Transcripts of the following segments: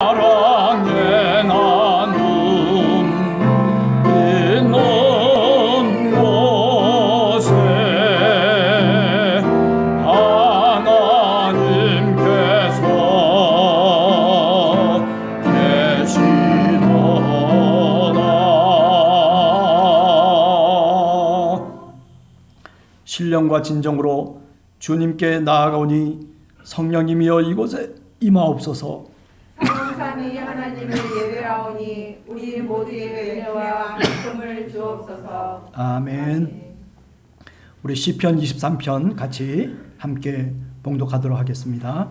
사랑의 나눔 있는 곳에 하나님께서 계시도다. 신령과 진정으로 주님께 나아가오니 성령님이여 이곳에 임하옵소서. 성삼위 하나님을 예배하오니 우리 모두에게 은혜와 기쁨을 주옵소서. 아멘. 우리 시편 23편 같이 함께 봉독하도록 하겠습니다.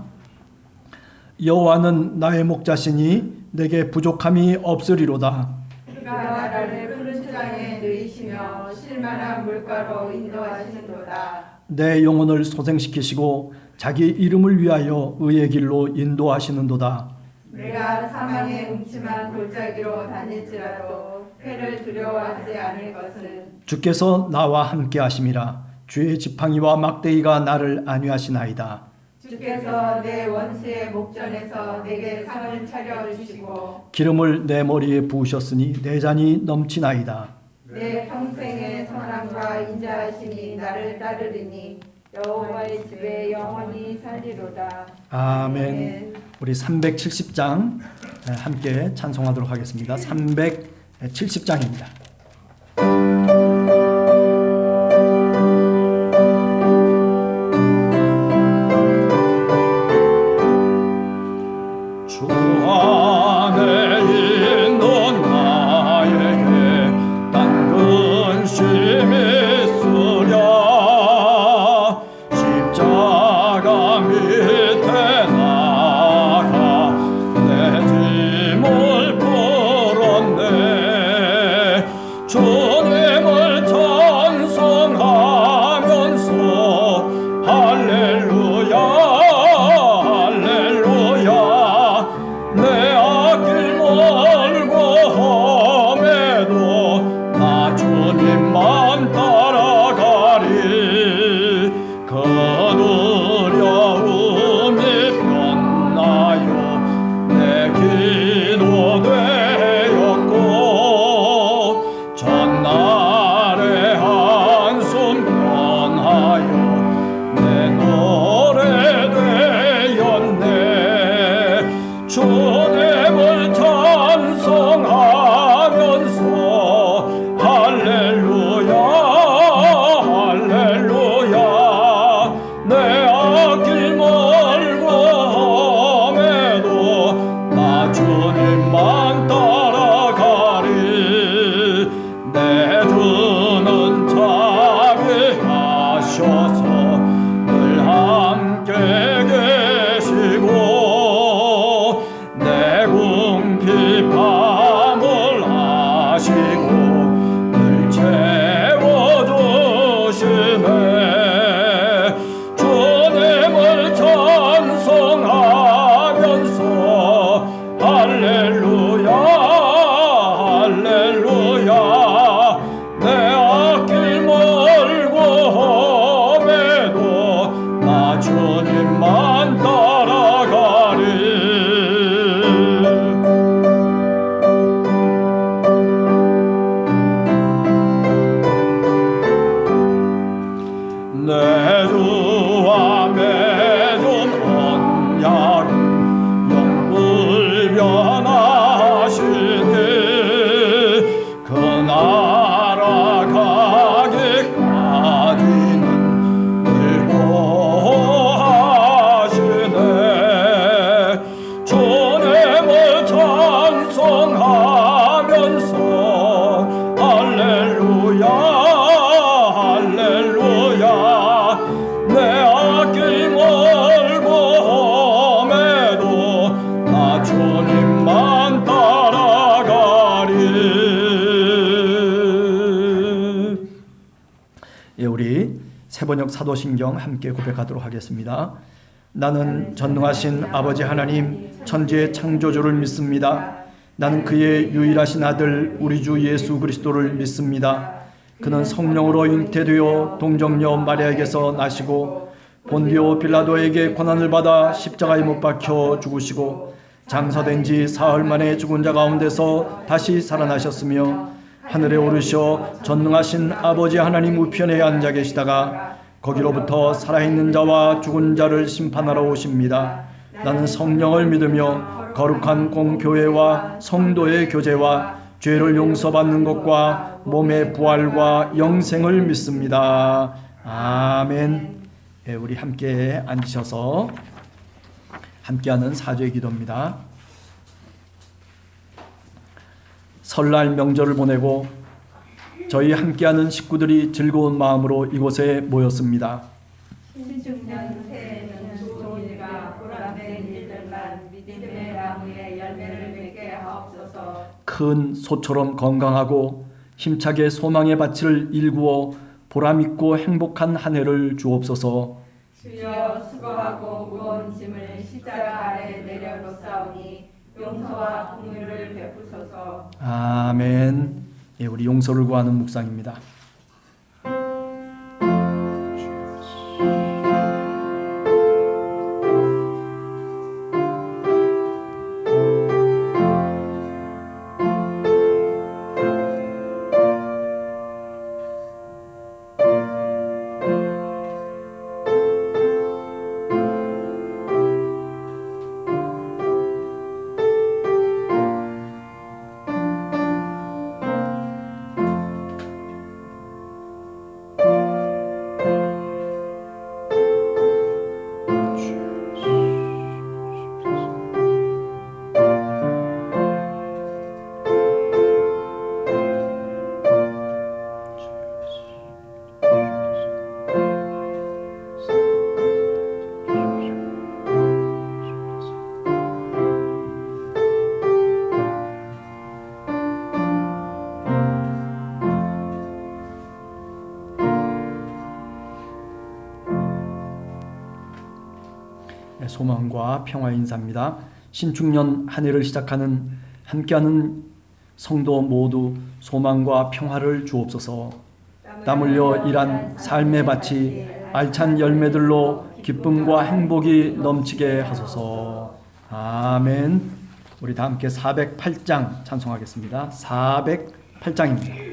여호와는 나의 목자시니 내게 부족함이 없으리로다. 그가 나를 푸른 수장에 누이시며 실만한 물가로 인도하시는도다. 내 영혼을 소생시키시고 자기 이름을 위하여 의의 길로 인도하시는도다. 내가 사망의 음침한 골짜기로 다닐지라도 패를 두려워하지 않을 것은 주께서 나와 함께 하심이라. 주의 지팡이와 막대기가 나를 안위하시나이다. 주께서 내 원수의 목전에서 내게 상을 차려주시고 기름을 내 머리에 부으셨으니 내 잔이 넘치나이다. 내 평생의 선함과 인자하심이 나를 따르리니 여호와의 집에 영원히 살리로다. 아멘. 우리 370장 함께 찬송하도록 하겠습니다. 370장입니다. 주 안에 있는 나에게 단 근심이 있으랴. 십자가 밑에 나가 내 짐을 풀었네. 주님을 찬송하면서 할렐루야 할렐루야. 내 앞길 멀고 험해도 나 주님만 따라가리. 그 두려움이 변나요 내 기도 되었고 전날의 한숨 변하여 내 노래 되었네. 주님을 찬송하면서 할렐루야 할렐루야. 내 앞길 멀고 험해도 나 주님만 따라가리. 내 주는 자비하셔서 늘 함께 계시고 내 궁핍함을 아시고 늘 채워주시네. 주님을 찬송하면서 할렐루야 할렐루야. 내 앞길 멀고 험해도 나 주님만 따라가리. 내 주와 맺은 언약은 영불변하시니 그 나라 가기까지는 늘 보호하시네. 주님을 찬송하면서 할렐루야 할렐루야. 내 앞길 멀고 험해도 나 주님만 따라가리. 예, 우리 세번역 사도신경 함께 고백하도록 하겠습니다. 나는 전능하신 아버지 하나님 천지의 창조주를 믿습니다. 나는 그의 유일하신 아들 우리 주 예수 그리스도를 믿습니다. 그는 성령으로 잉태되어 동정녀 마리아에게서 나시고 본디오 빌라도에게 고난을 받아 십자가에 못 박혀 죽으시고 장사된 지 사흘 만에 죽은 자 가운데서 다시 살아나셨으며 하늘에 오르셔 전능하신 아버지 하나님 우편에 앉아 계시다가 거기로부터 살아있는 자와 죽은 자를 심판하러 오십니다. 나는 성령을 믿으며 거룩한 공교회와 성도의 교제와 죄를 용서받는 것과 몸의 부활과 영생을 믿습니다. 아멘. 예, 우리 함께 앉으셔서 함께하는 사죄 기도입니다. 설날 명절을 보내고 저희 함께하는 식구들이 즐거운 마음으로 이곳에 모였습니다. 신중년 새해에는 좋은 일과 보람된 일들만 믿음의 나무에 열매를 맺게 하옵소서. 큰 소처럼 건강하고 힘차게 소망의 밭을 일구어 보람있고 행복한 한 해를 주옵소서. 주여 수고하고 무거운 짐을 십자가 아래 내려놓사오니 용서와 긍휼을 베푸소서. 아멘. 예, 우리 용서를 구하는 묵상입니다. 소망과 평화의 인사입니다. 신축년 한 해를 시작하는 함께하는 성도 모두 소망과 평화를 주옵소서. 땀 흘려 일한 삶의 밭이 알찬 열매들로 기쁨과 행복이 넘치게 하소서. 아멘. 우리 다 함께 408장 찬송하겠습니다. 408장입니다.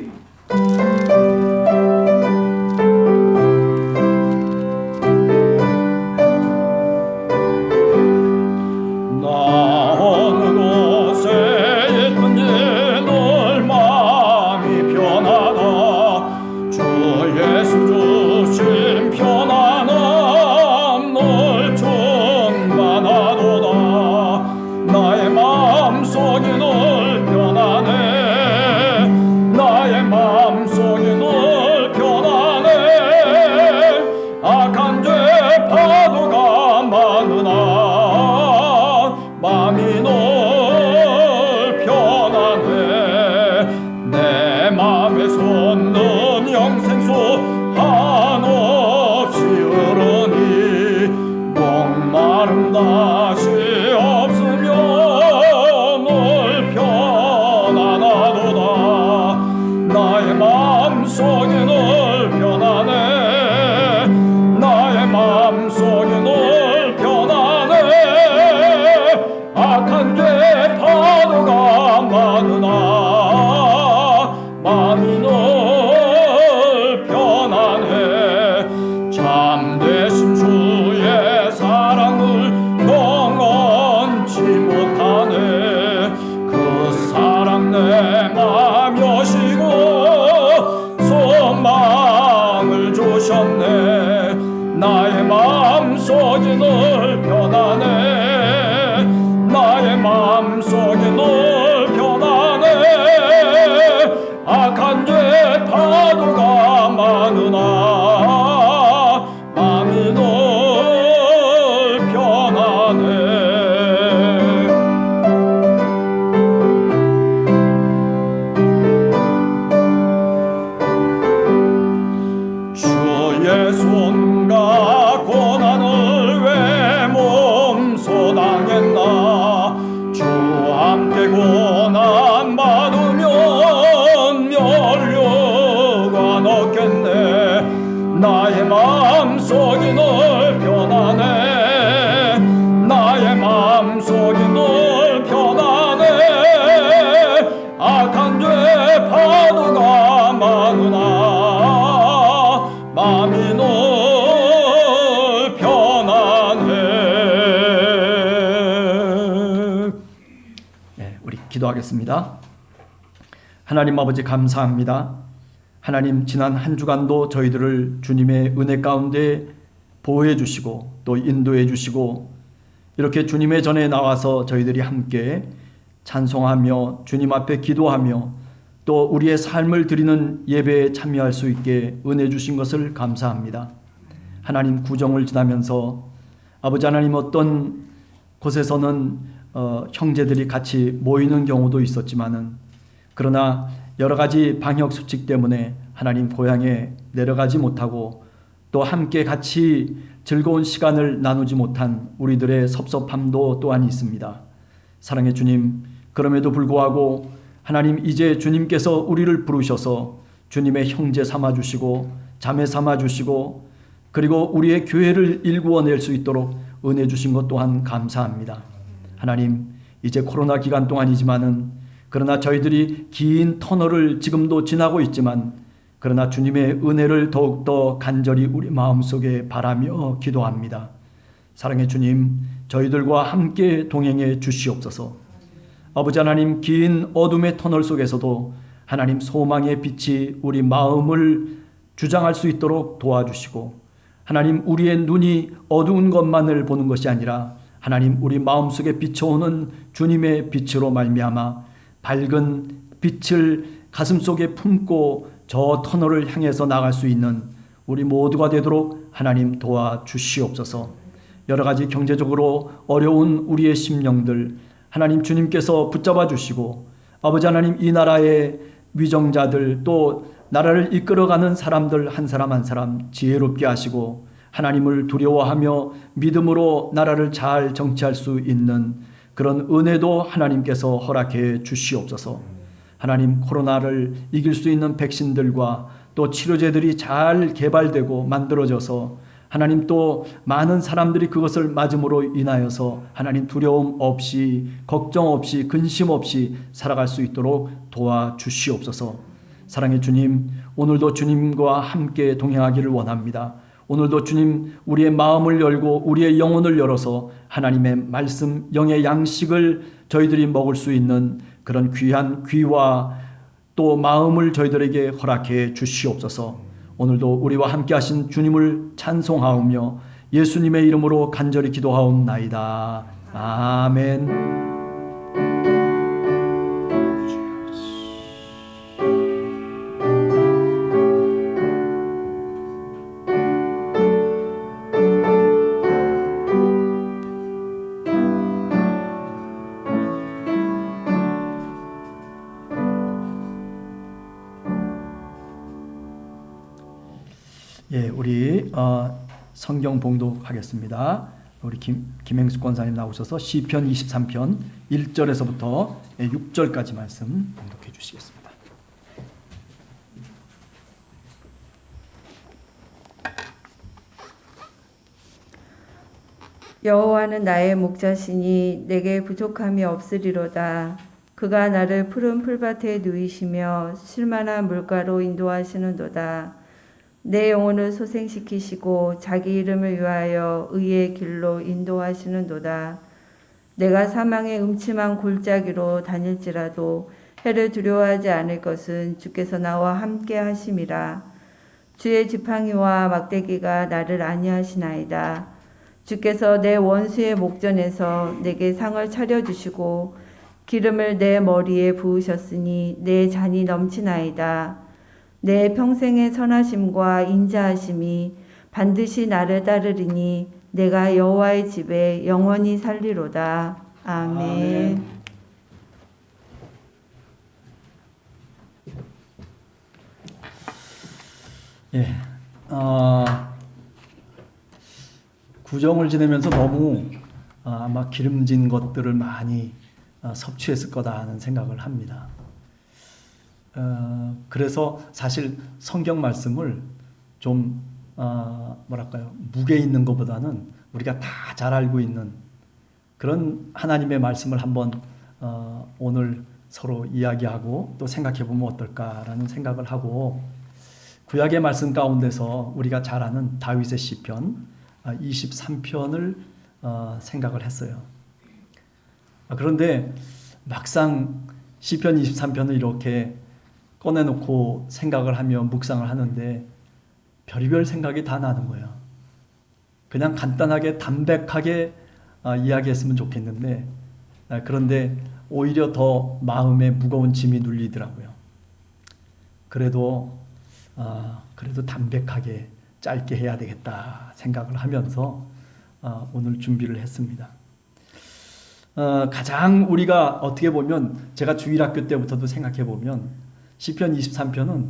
마음속이 널 우리 기도하겠습니다. 하나님 아버지 감사합니다. 하나님 지난 한 주간도 저희들을 주님의 은혜 가운데 보호해 주시고 또 인도해 주시고 이렇게 주님의 전에 나와서 저희들이 함께 찬송하며 주님 앞에 기도하며 또 우리의 삶을 드리는 예배에 참여할 수 있게 은혜 주신 것을 감사합니다. 하나님 구정을 지나면서 아버지 하나님 어떤 곳에서는 형제들이 같이 모이는 경우도 있었지만은 그러나 여러 가지 방역 수칙 때문에 하나님 고향에 내려가지 못하고 또 함께 같이 즐거운 시간을 나누지 못한 우리들의 섭섭함도 또한 있습니다. 사랑의 주님, 그럼에도 불구하고 하나님 이제 주님께서 우리를 부르셔서 주님의 형제 삼아주시고 자매 삼아주시고 그리고 우리의 교회를 일구어낼 수 있도록 은혜 주신 것 또한 감사합니다. 하나님 이제 코로나 기간 동안이지만은 그러나 저희들이 긴 터널을 지금도 지나고 있지만 그러나 주님의 은혜를 더욱더 간절히 우리 마음속에 바라며 기도합니다. 사랑의 주님, 저희들과 함께 동행해 주시옵소서. 아버지 하나님 긴 어둠의 터널 속에서도 하나님 소망의 빛이 우리 마음을 주장할 수 있도록 도와주시고 하나님 우리의 눈이 어두운 것만을 보는 것이 아니라 하나님 우리 마음속에 비춰오는 주님의 빛으로 말미암아 밝은 빛을 가슴속에 품고 저 터널을 향해서 나갈 수 있는 우리 모두가 되도록 하나님 도와주시옵소서. 여러 가지 경제적으로 어려운 우리의 심령들 하나님 주님께서 붙잡아 주시고 아버지 하나님 이 나라의 위정자들 또 나라를 이끌어가는 사람들 한 사람 한 사람 지혜롭게 하시고 하나님을 두려워하며 믿음으로 나라를 잘 정치할 수 있는 그런 은혜도 하나님께서 허락해 주시옵소서. 하나님 코로나를 이길 수 있는 백신들과 또 치료제들이 잘 개발되고 만들어져서 하나님 또 많은 사람들이 그것을 맞음으로 인하여서 하나님 두려움 없이 걱정 없이 근심 없이 살아갈 수 있도록 도와주시옵소서. 사랑의 주님, 오늘도 주님과 함께 동행하기를 원합니다. 오늘도 주님 우리의 마음을 열고 우리의 영혼을 열어서 하나님의 말씀 영의 양식을 저희들이 먹을 수 있는 그런 귀한 귀와 또 마음을 저희들에게 허락해 주시옵소서. 오늘도 우리와 함께 하신 주님을 찬송하오며 예수님의 이름으로 간절히 기도하옵나이다. 아멘. 예, 우리 성경 봉독하겠습니다. 우리 김행숙 권사님 나오셔서 시편 23편 1절에서부터 6절까지 말씀 봉독해 주시겠습니다. 여호와는 나의 목자시니 내게 부족함이 없으리로다. 그가 나를 푸른 풀밭에 누이시며 쉴만한 물가로 인도하시는도다. 내 영혼을 소생시키시고 자기 이름을 위하여 의의 길로 인도하시는도다. 내가 사망의 음침한 골짜기로 다닐지라도 해를 두려워하지 않을 것은 주께서 나와 함께 하심이라. 주의 지팡이와 막대기가 나를 안위하시나이다. 주께서 내 원수의 목전에서 내게 상을 차려주시고 기름을 내 머리에 부으셨으니 내 잔이 넘치나이다. 내 평생의 선하심과 인자하심이 반드시 나를 따르리니 내가 여호와의 집에 영원히 살리로다. 아멘. 예, 구정을 지내면서 너무 아마 기름진 것들을 많이 섭취했을 거다 하는 생각을 합니다. 그래서 사실 성경 말씀을 좀 뭐랄까요, 무게 있는 것보다는 우리가 다 잘 알고 있는 그런 하나님의 말씀을 한번 오늘 서로 이야기하고 또 생각해 보면 어떨까라는 생각을 하고, 구약의 말씀 가운데서 우리가 잘 아는 다윗의 시편 23편을 생각을 했어요. 그런데 막상 시편 23편을 이렇게 꺼내놓고 생각을 하며 묵상을 하는데 별의별 생각이 다 나는 거예요. 그냥 간단하게 담백하게 이야기했으면 좋겠는데 그런데 오히려 더 마음에 무거운 짐이 눌리더라고요. 그래도 담백하게 짧게 해야 되겠다 생각을 하면서 오늘 준비를 했습니다. 가장 우리가 어떻게 보면 제가 주일학교 때부터도 생각해 보면 시편 23편은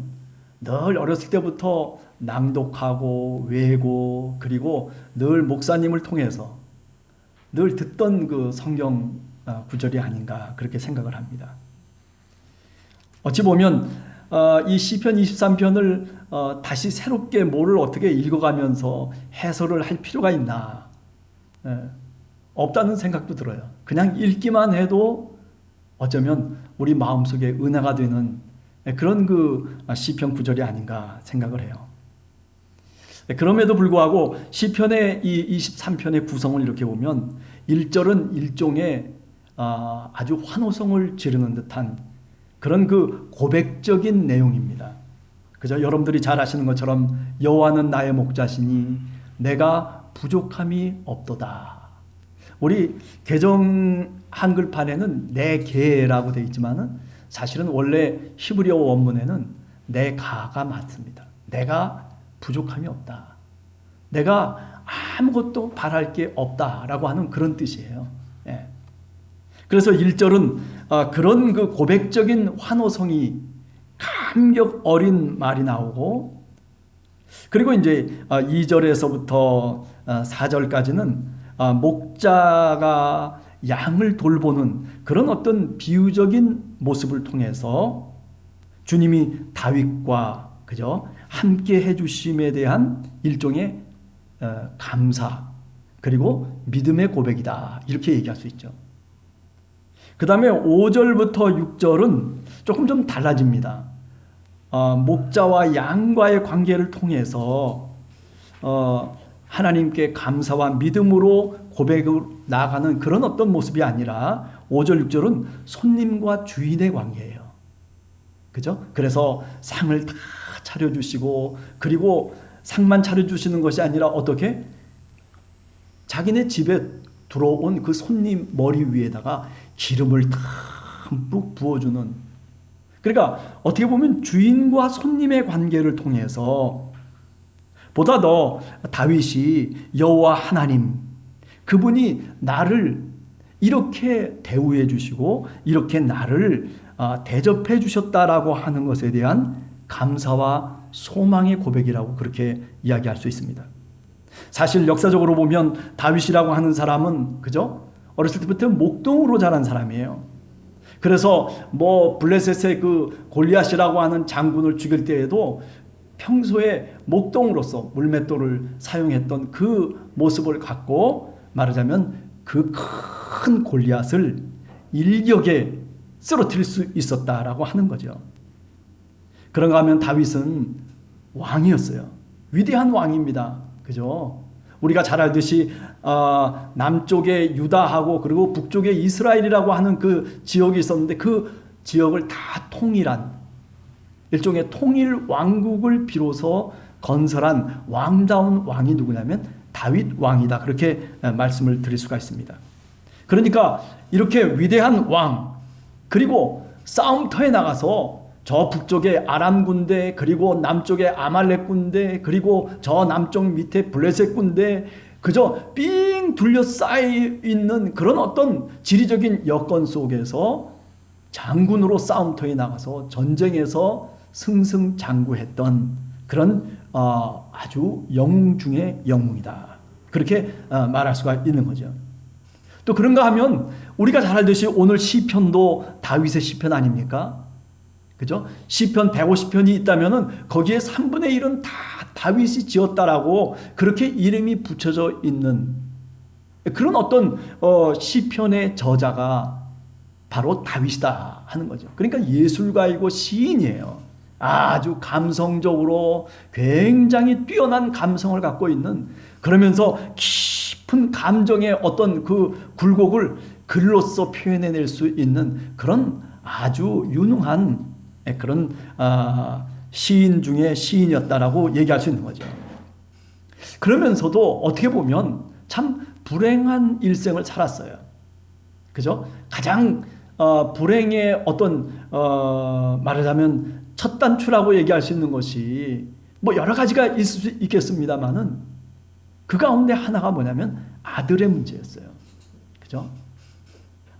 늘 어렸을 때부터 낭독하고 외고 그리고 늘 목사님을 통해서 늘 듣던 그 성경 구절이 아닌가 그렇게 생각을 합니다. 어찌 보면 이 시편 23편을 다시 새롭게 뭐를 어떻게 읽어가면서 해설을 할 필요가 있나 없다는 생각도 들어요. 그냥 읽기만 해도 어쩌면 우리 마음속에 은혜가 되는 그런 그 시편 구절이 아닌가 생각을 해요. 그럼에도 불구하고 시편의 이 23편의 구성을 이렇게 보면 1절은 일종의 아주 환호성을 지르는 듯한 그런 그 고백적인 내용입니다. 그죠? 여러분들이 잘 아시는 것처럼 여호와는 나의 목자시니 내가 부족함이 없도다. 우리 개정 한글판에는 내 개라고 되어 있지만은 사실은 원래 히브리어 원문에는 내 가가 맞습니다. 내가 부족함이 없다. 내가 아무것도 바랄 게 없다라고 하는 그런 뜻이에요. 예. 그래서 1절은 그런 그 고백적인 환호성이 감격 어린 말이 나오고 그리고 이제 2절에서부터 4절까지는 목자가 양을 돌보는 그런 어떤 비유적인 모습을 통해서 주님이 다윗과 그죠? 함께 해주심에 대한 일종의 감사 그리고 믿음의 고백이다 이렇게 얘기할 수 있죠. 그 다음에 5절부터 6절은 조금 좀 달라집니다. 목자와 양과의 관계를 통해서 하나님께 감사와 믿음으로 고백을 나아가는 그런 어떤 모습이 아니라 5절 6절은 손님과 주인의 관계예요. 그죠? 그래서 상을 다 차려주시고 그리고 상만 차려주시는 것이 아니라 어떻게? 자기네 집에 들어온 그 손님 머리 위에다가 기름을 듬뿍 부어주는 그러니까 어떻게 보면 주인과 손님의 관계를 통해서 보다 더 다윗이 여호와 하나님 그분이 나를 이렇게 대우해 주시고 이렇게 나를 대접해 주셨다라고 하는 것에 대한 감사와 소망의 고백이라고 그렇게 이야기할 수 있습니다. 사실 역사적으로 보면 다윗이라고 하는 사람은 그죠? 어렸을 때부터 목동으로 자란 사람이에요. 그래서 뭐 블레셋의 그 골리앗이라고 하는 장군을 죽일 때에도 평소에 목동으로서 물맷돌을 사용했던 그 모습을 갖고 말하자면 그 큰 골리앗을 일격에 쓰러뜨릴 수 있었다라고 하는 거죠. 그런가 하면 다윗은 왕이었어요. 위대한 왕입니다. 그죠? 우리가 잘 알듯이 남쪽에 유다하고 그리고 북쪽에 이스라엘이라고 하는 그 지역이 있었는데 그 지역을 다 통일한 일종의 통일 왕국을 비로소 건설한 왕다운 왕이 누구냐면 다윗 왕이다. 그렇게 말씀을 드릴 수가 있습니다. 그러니까 이렇게 위대한 왕 그리고 싸움터에 나가서 저 북쪽에 아람 군대 그리고 남쪽에 아말렉 군대 그리고 저 남쪽 밑에 블레셋 군대 그저 삥 둘러싸여 있는 그런 어떤 지리적인 여건 속에서 장군으로 싸움터에 나가서 전쟁에서 승승장구했던 그런 아주 영웅 중의 영웅이다. 그렇게 말할 수가 있는 거죠. 또 그런가 하면 우리가 잘 알듯이 오늘 시편도 다윗의 시편 아닙니까? 그죠? 시편 150편이 있다면은 거기에 3분의 1은 다 다윗이 지었다라고 그렇게 이름이 붙여져 있는 그런 어떤 시편의 저자가 바로 다윗이다 하는 거죠. 그러니까 예술가이고 시인이에요. 아주 감성적으로 굉장히 뛰어난 감성을 갖고 있는 그러면서 깊은 감정의 어떤 그 굴곡을 글로써 표현해낼 수 있는 그런 아주 유능한 그런 시인 중에 시인이었다라고 얘기할 수 있는 거죠. 그러면서도 어떻게 보면 참 불행한 일생을 살았어요. 그죠? 가장 불행의 어떤 말하자면 첫 단추라고 얘기할 수 있는 것이 뭐 여러 가지가 있을 수 있겠습니다만은 그 가운데 하나가 뭐냐면 아들의 문제였어요. 그죠?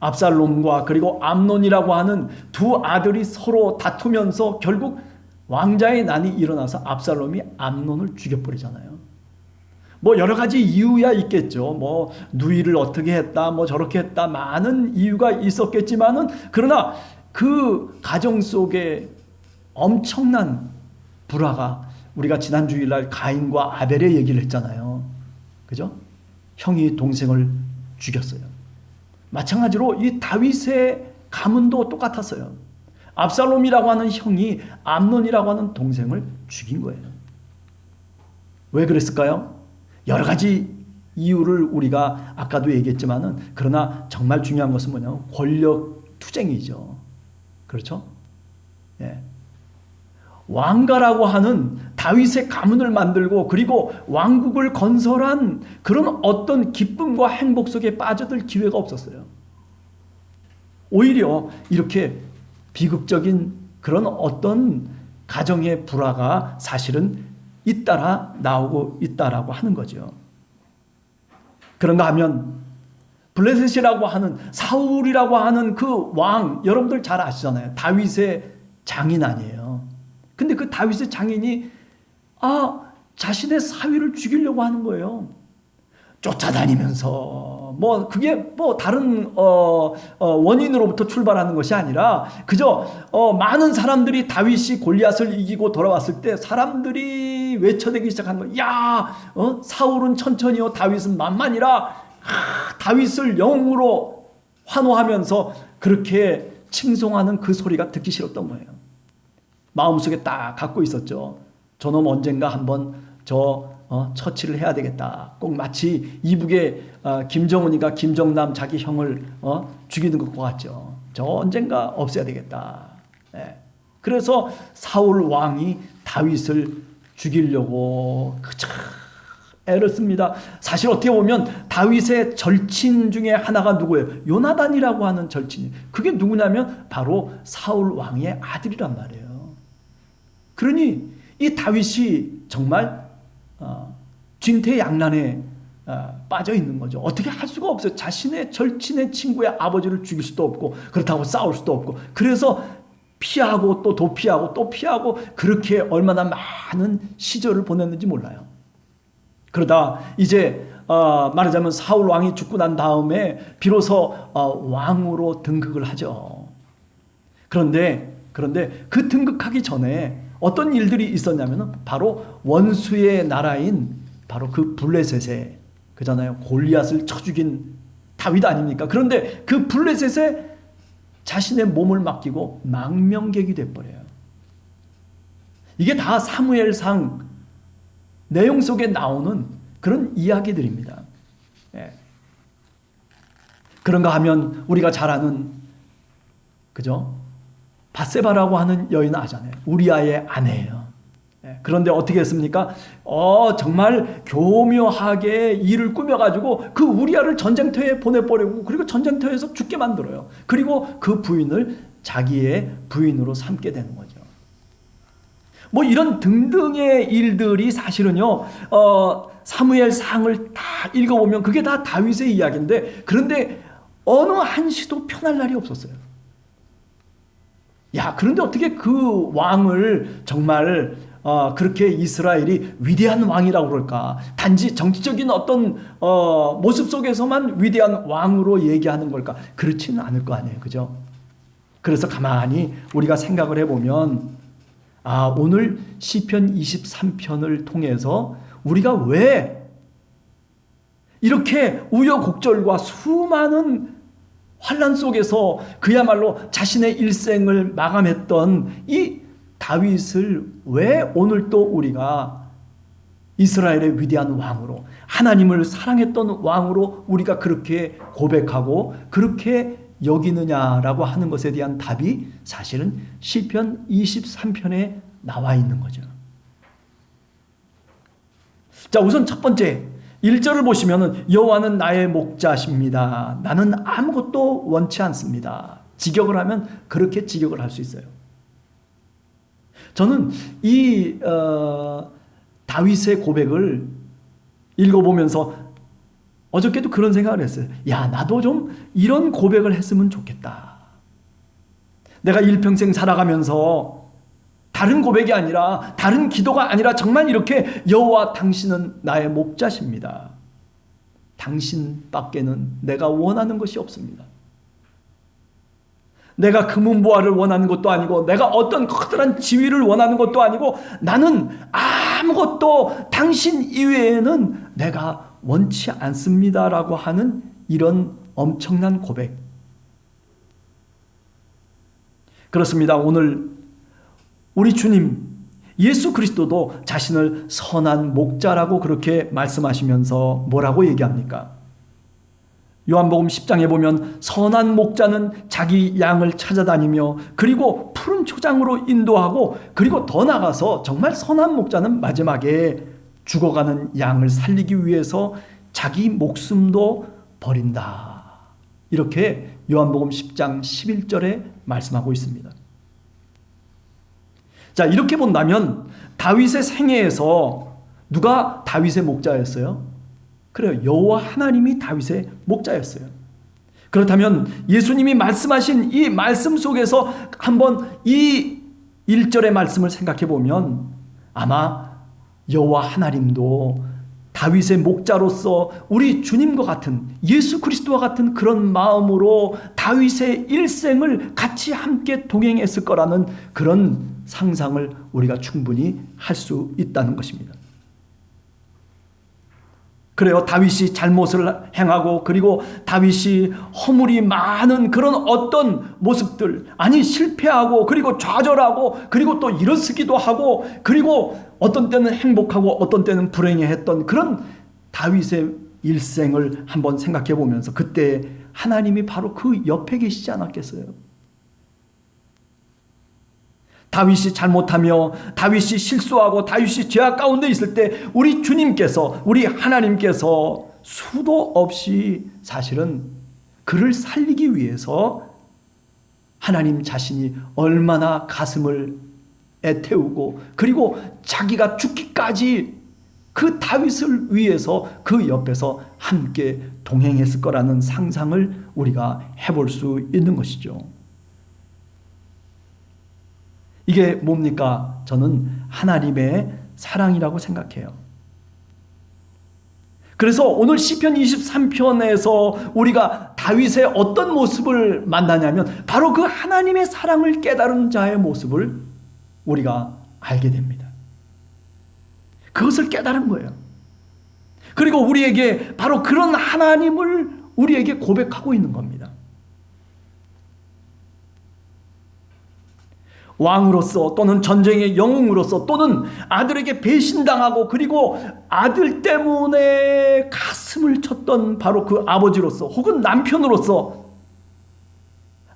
압살롬과 그리고 암논이라고 하는 두 아들이 서로 다투면서 결국 왕자의 난이 일어나서 압살롬이 암논을 죽여버리잖아요. 뭐 여러 가지 이유야 있겠죠. 뭐 누이를 어떻게 했다, 뭐 저렇게 했다, 많은 이유가 있었겠지만은 그러나 그 가정 속에 엄청난 불화가 우리가 지난 주일날 가인과 아벨의 얘기를 했잖아요. 그죠? 형이 동생을 죽였어요. 마찬가지로 이 다윗의 가문도 똑같았어요. 압살롬이라고 하는 형이 암논이라고 하는 동생을 죽인 거예요. 왜 그랬을까요? 여러 가지 이유를 우리가 아까도 얘기했지만은 그러나 정말 중요한 것은 뭐냐면 권력 투쟁이죠. 그렇죠? 예. 왕가라고 하는 다윗의 가문을 만들고 그리고 왕국을 건설한 그런 어떤 기쁨과 행복 속에 빠져들 기회가 없었어요. 오히려 이렇게 비극적인 그런 어떤 가정의 불화가 사실은 잇따라 나오고 있다라고 하는 거죠. 그런가 하면 블레셋이라고 하는 사울이라고 하는 그 왕, 여러분들 잘 아시잖아요. 다윗의 장인 아니에요. 근데 그 다윗의 장인이 자신의 사위를 죽이려고 하는 거예요. 쫓아다니면서 뭐 그게 뭐 다른 원인으로부터 출발하는 것이 아니라 그저 많은 사람들이 다윗이 골리앗을 이기고 돌아왔을 때 사람들이 외쳐대기 시작한 거예요. 야, 사울은 천천히요, 다윗은 만만이라. 다윗을 영으로 환호하면서 그렇게 칭송하는 그 소리가 듣기 싫었던 거예요. 마음속에 딱 갖고 있었죠. 저놈 언젠가 한번 처치를 해야 되겠다. 꼭 마치 이북의 김정은이가 김정남 자기 형을 죽이는 것과 같죠. 저 언젠가 없애야 되겠다. 네. 그래서 사울 왕이 다윗을 죽이려고 애를 씁니다. 사실 어떻게 보면 다윗의 절친 중에 하나가 누구예요? 요나단이라고 하는 절친이. 그게 누구냐면 바로 사울 왕의 아들이란 말이에요. 그러니 이 다윗이 정말 진퇴양난에 빠져 있는 거죠. 어떻게 할 수가 없어요. 자신의 절친의 친구의 아버지를 죽일 수도 없고 그렇다고 싸울 수도 없고 그래서 피하고 또 도피하고 또 피하고 그렇게 얼마나 많은 시절을 보냈는지 몰라요. 그러다 이제 말하자면 사울 왕이 죽고 난 다음에 비로소 왕으로 등극을 하죠. 그런데 그 등극하기 전에 어떤 일들이 있었냐면 바로 원수의 나라인 바로 그 블레셋에 그잖아요. 골리앗을 쳐 죽인 다윗 아닙니까? 그런데 그 블레셋에 자신의 몸을 맡기고 망명객이 돼버려요. 이게 다 사무엘상 내용 속에 나오는 그런 이야기들입니다. 예. 그런가 하면 우리가 잘 아는 그죠? 밧세바라고 하는 여인 아잖아요. 우리아의 아내예요. 예. 그런데 어떻게 했습니까? 정말 교묘하게 일을 꾸며가지고 그 우리아를 전쟁터에 보내버리고 그리고 전쟁터에서 죽게 만들어요. 그리고 그 부인을 자기의 부인으로 삼게 되는 거죠. 뭐 이런 등등의 일들이 사실은요, 사무엘상을 다 읽어보면 그게 다 다윗의 이야기인데 그런데 어느 한시도 편할 날이 없었어요. 그런데 어떻게 그 왕을 정말 그렇게 이스라엘이 위대한 왕이라고 그럴까? 단지 정치적인 어떤 모습 속에서만 위대한 왕으로 얘기하는 걸까? 그렇지는 않을 거 아니에요. 그죠? 그래서 가만히 우리가 생각을 해보면 오늘 시편 23편을 통해서 우리가 왜 이렇게 우여곡절과 수많은 환난 속에서 그야말로 자신의 일생을 마감했던 이 다윗을 왜 오늘 또 우리가 이스라엘의 위대한 왕으로, 하나님을 사랑했던 왕으로 우리가 그렇게 고백하고 그렇게 여기느냐라고 하는 것에 대한 답이 사실은 시편 23편에 나와 있는 거죠. 자, 우선 첫 번째 1절을 보시면은 여호와는 나의 목자십니다. 나는 아무것도 원치 않습니다. 직역을 하면 그렇게 직역을 할 수 있어요. 저는 이 다윗의 고백을 읽어보면서 어저께도 그런 생각을 했어요. 야, 나도 좀 이런 고백을 했으면 좋겠다. 내가 일평생 살아가면서 다른 고백이 아니라, 다른 기도가 아니라 정말 이렇게 여호와 당신은 나의 목자십니다. 당신밖에는 내가 원하는 것이 없습니다. 내가 금은보화를 원하는 것도 아니고, 내가 어떤 커다란 지위를 원하는 것도 아니고, 나는 아무것도 당신 이외에는 내가 원치 않습니다라고 하는 이런 엄청난 고백. 그렇습니다. 오늘 우리 주님 예수 그리스도도 자신을 선한 목자라고 그렇게 말씀하시면서 뭐라고 얘기합니까? 요한복음 10장에 보면 선한 목자는 자기 양을 찾아다니며 그리고 푸른 초장으로 인도하고, 그리고 더 나아가서 정말 선한 목자는 마지막에 죽어가는 양을 살리기 위해서 자기 목숨도 버린다. 이렇게 요한복음 10장 11절에 말씀하고 있습니다. 자, 이렇게 본다면 다윗의 생애에서 누가 다윗의 목자였어요? 그래요. 여호와 하나님이 다윗의 목자였어요. 그렇다면 예수님이 말씀하신 이 말씀 속에서 한번 이 1절의 말씀을 생각해 보면 아마 여호와 하나님도 다윗의 목자로서 우리 주님과 같은, 예수 그리스도와 같은 그런 마음으로 다윗의 일생을 같이 함께 동행했을 거라는 그런 상상을 우리가 충분히 할 수 있다는 것입니다. 그래요. 다윗이 잘못을 행하고, 그리고 다윗이 허물이 많은 그런 어떤 모습들, 아니 실패하고, 그리고 좌절하고, 그리고 또 일어서기도 하고, 그리고 어떤 때는 행복하고 어떤 때는 불행해했던 그런 다윗의 일생을 한번 생각해 보면서 그때 하나님이 바로 그 옆에 계시지 않았겠어요? 다윗이 잘못하며 다윗이 실수하고 다윗이 죄악 가운데 있을 때 우리 주님께서, 우리 하나님께서 수도 없이 사실은 그를 살리기 위해서 하나님 자신이 얼마나 가슴을 애태우고, 그리고 자기가 죽기까지 그 다윗을 위해서 그 옆에서 함께 동행했을 거라는 상상을 우리가 해볼 수 있는 것이죠. 이게 뭡니까? 저는 하나님의 사랑이라고 생각해요. 그래서 오늘 시편 23편에서 우리가 다윗의 어떤 모습을 만나냐면 바로 그 하나님의 사랑을 깨달은 자의 모습을 우리가 알게 됩니다. 그것을 깨달은 거예요. 그리고 우리에게 바로 그런 하나님을 우리에게 고백하고 있는 겁니다. 왕으로서 또는 전쟁의 영웅으로서 또는 아들에게 배신당하고 그리고 아들 때문에 가슴을 쳤던 바로 그 아버지로서 혹은 남편으로서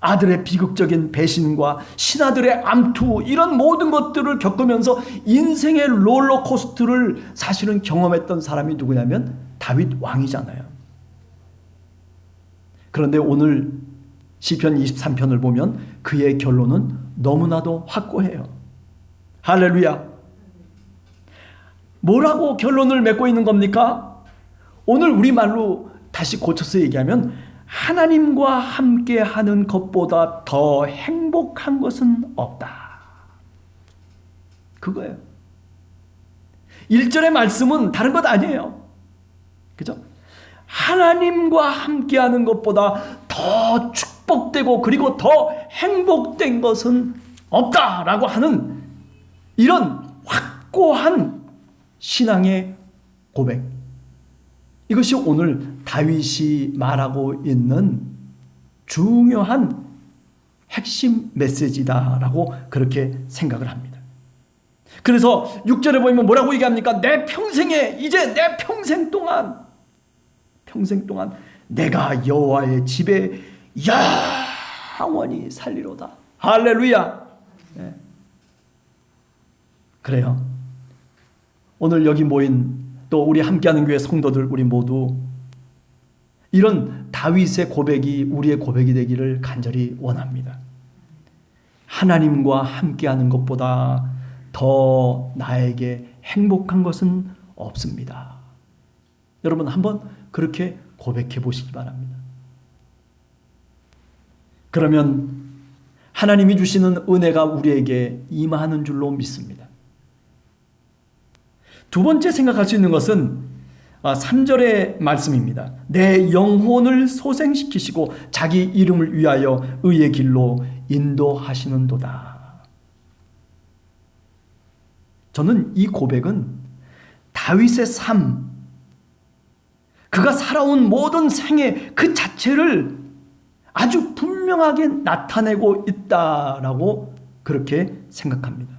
아들의 비극적인 배신과 신하들의 암투, 이런 모든 것들을 겪으면서 인생의 롤러코스터를 사실은 경험했던 사람이 누구냐면 다윗 왕이잖아요. 그런데 오늘 시편 23편을 보면 그의 결론은 너무나도 확고해요. 할렐루야. 뭐라고 결론을 맺고 있는 겁니까? 오늘 우리말로 다시 고쳐서 얘기하면 하나님과 함께 하는 것보다 더 행복한 것은 없다. 그거예요. 1절의 말씀은 다른 것 아니에요. 그죠? 하나님과 함께 하는 것보다 더 축복되고 그리고 더 행복된 것은 없다라고 하는 이런 확고한 신앙의 고백. 이것이 오늘 다윗이 말하고 있는 중요한 핵심 메시지다라고 그렇게 생각을 합니다. 그래서 6절에 보면 뭐라고 얘기합니까? 내 평생에, 이제 내 평생 동안 내가 여호와의 집에 영원히 살리로다. 할렐루야. 네. 그래요. 오늘 여기 모인 또 우리 함께하는 교회 성도들, 우리 모두 이런 다윗의 고백이 우리의 고백이 되기를 간절히 원합니다. 하나님과 함께하는 것보다 더 나에게 행복한 것은 없습니다. 여러분 한번 그렇게 고백해 보시기 바랍니다. 그러면 하나님이 주시는 은혜가 우리에게 임하는 줄로 믿습니다. 두 번째 생각할 수 있는 것은 3절의 말씀입니다. 내 영혼을 소생시키시고 자기 이름을 위하여 의의 길로 인도하시는도다. 저는 이 고백은 다윗의 삶, 그가 살아온 모든 생애 그 자체를 아주 분명하게 나타내고 있다라고 그렇게 생각합니다.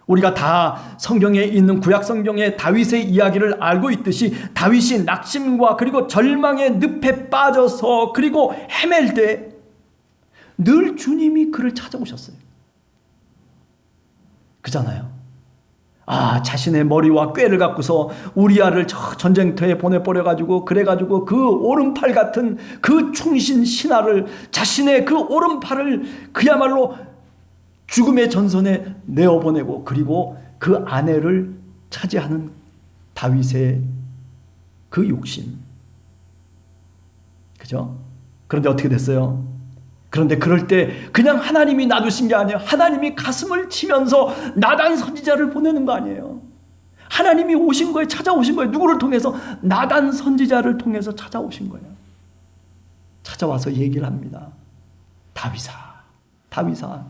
우리가 다 성경에 있는 구약 성경의 다윗의 이야기를 알고 있듯이 다윗이 낙심과 그리고 절망의 늪에 빠져서 그리고 헤맬 때 늘 주님이 그를 찾아오셨어요. 그잖아요. 자신의 머리와 꾀를 갖고서 우리아를 저 전쟁터에 보내버려가지고 그래가지고 그 오른팔 같은 그 충신 신하를 자신의 그 오른팔을 그야말로 죽음의 전선에 내어보내고 그리고 그 아내를 차지하는 다윗의 그 욕심. 그죠? 그런데 어떻게 됐어요? 그런데 그럴 때 그냥 하나님이 놔두신 게 아니에요. 하나님이 가슴을 치면서 나단 선지자를 보내는 거 아니에요. 하나님이 오신 거예요. 찾아오신 거예요. 누구를 통해서? 나단 선지자를 통해서 찾아오신 거예요. 찾아와서 얘기를 합니다. 다윗아,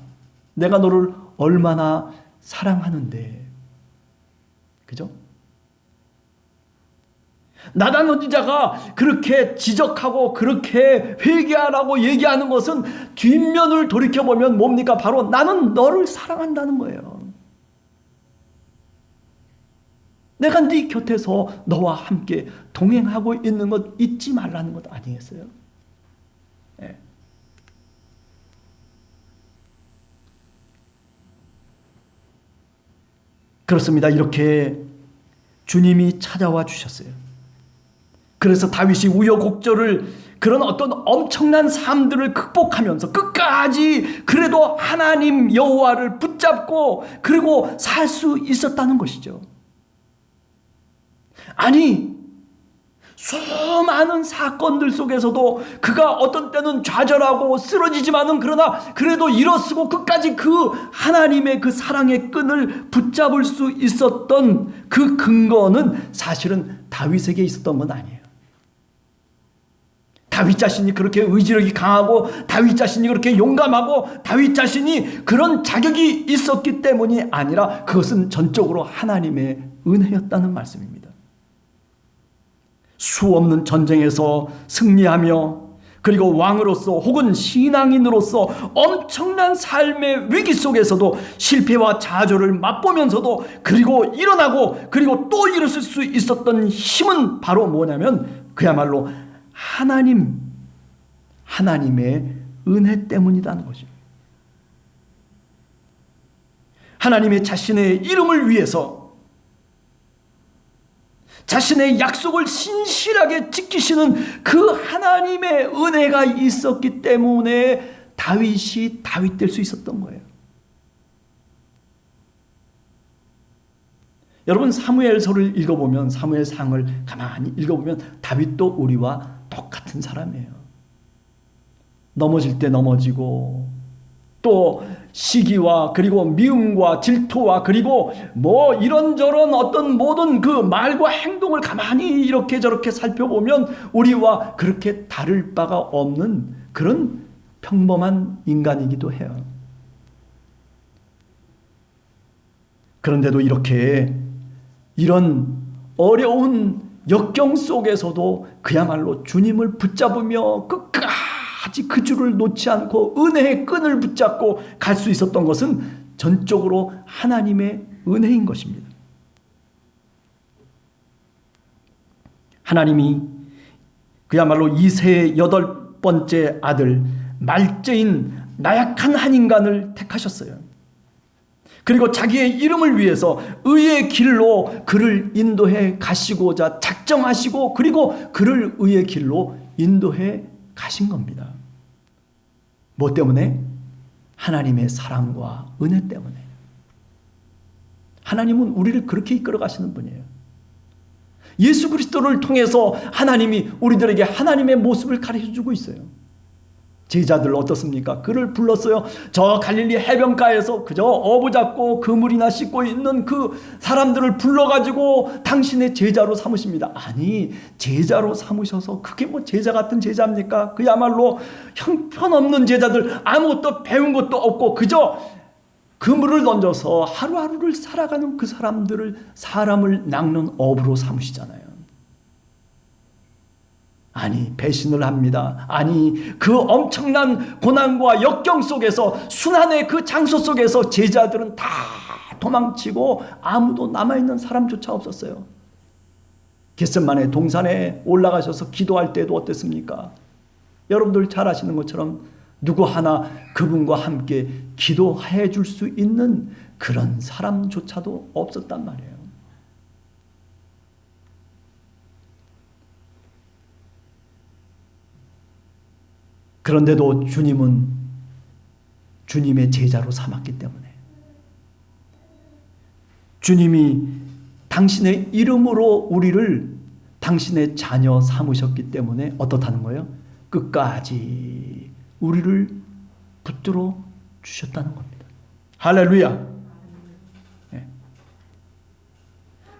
내가 너를 얼마나 사랑하는데. 그죠? 나단 선지자가 그렇게 지적하고 그렇게 회개하라고 얘기하는 것은 뒷면을 돌이켜보면 뭡니까? 바로 나는 너를 사랑한다는 거예요. 내가 네 곁에서 너와 함께 동행하고 있는 것 잊지 말라는 것 아니겠어요? 네. 그렇습니다. 이렇게 주님이 찾아와 주셨어요. 그래서 다윗이 우여곡절을 그런 어떤 엄청난 삶들을 극복하면서 끝까지 그래도 하나님 여호와를 붙잡고 그리고 살 수 있었다는 것이죠. 아니, 수많은 사건들 속에서도 그가 어떤 때는 좌절하고 쓰러지지만은 그러나 그래도 일어서고 끝까지 그 하나님의 그 사랑의 끈을 붙잡을 수 있었던 그 근거는 사실은 다윗에게 있었던 건 아니에요. 다윗 자신이 그렇게 의지력이 강하고 다윗 자신이 그렇게 용감하고 다윗 자신이 그런 자격이 있었기 때문이 아니라 그것은 전적으로 하나님의 은혜였다는 말씀입니다. 수없는 전쟁에서 승리하며 그리고 왕으로서 혹은 신앙인으로서 엄청난 삶의 위기 속에서도 실패와 좌절을 맛보면서도 그리고 일어나고 그리고 또 일어설 수 있었던 힘은 바로 뭐냐면 그야말로 하나님의 은혜 때문이라는 거죠. 하나님의 자신의 이름을 위해서 자신의 약속을 신실하게 지키시는 그 하나님의 은혜가 있었기 때문에 다윗이 다윗 될 수 있었던 거예요. 여러분 사무엘서를 읽어보면 사무엘상을 가만히 읽어보면 다윗도 우리와 똑같은 사람이에요. 넘어질 때 넘어지고 또 시기와 그리고 미움과 질투와 그리고 뭐 이런저런 어떤 모든 그 말과 행동을 가만히 이렇게 저렇게 살펴보면 우리와 그렇게 다를 바가 없는 그런 평범한 인간이기도 해요. 그런데도 이렇게 이런 어려운 역경 속에서도 그야말로 주님을 붙잡으며 끝까지 그 줄을 놓지 않고 은혜의 끈을 붙잡고 갈 수 있었던 것은 전적으로 하나님의 은혜인 것입니다. 하나님이 그야말로 이세의 8번째 아들 말제인 나약한 한 인간을 택하셨어요. 그리고 자기의 이름을 위해서 의의 길로 그를 인도해 가시고자 작정하시고 그리고 그를 의의 길로 인도해 가신 겁니다. 뭐 때문에? 하나님의 사랑과 은혜 때문에. 하나님은 우리를 그렇게 이끌어 가시는 분이에요. 예수 그리스도를 통해서 하나님이 우리들에게 하나님의 모습을 가르쳐주고 있어요. 제자들 어떻습니까? 그를 불렀어요. 저 갈릴리 해변가에서 그저 어부 잡고 그물이나 씻고 있는 그 사람들을 불러가지고 당신의 제자로 삼으십니다. 아니, 제자로 삼으셔서 그게 뭐 제자 같은 제자입니까? 그야말로 형편없는 제자들, 아무것도 배운 것도 없고 그저 그물을 던져서 하루하루를 살아가는 그 사람을 낚는 어부로 삼으시잖아요. 아니, 배신을 합니다. 아니, 그 엄청난 고난과 역경 속에서, 순환의 그 장소 속에서 제자들은 다 도망치고 아무도 남아있는 사람조차 없었어요. 겟세마네 동산에 올라가셔서 기도할 때도 어땠습니까? 여러분들 잘 아시는 것처럼 누구 하나 그분과 함께 기도해 줄 수 있는 그런 사람조차도 없었단 말이에요. 그런데도 주님은 주님의 제자로 삼았기 때문에, 주님이 당신의 이름으로 우리를 당신의 자녀 삼으셨기 때문에 어떻다는 거예요? 끝까지 우리를 붙들어 주셨다는 겁니다. 할렐루야. 네.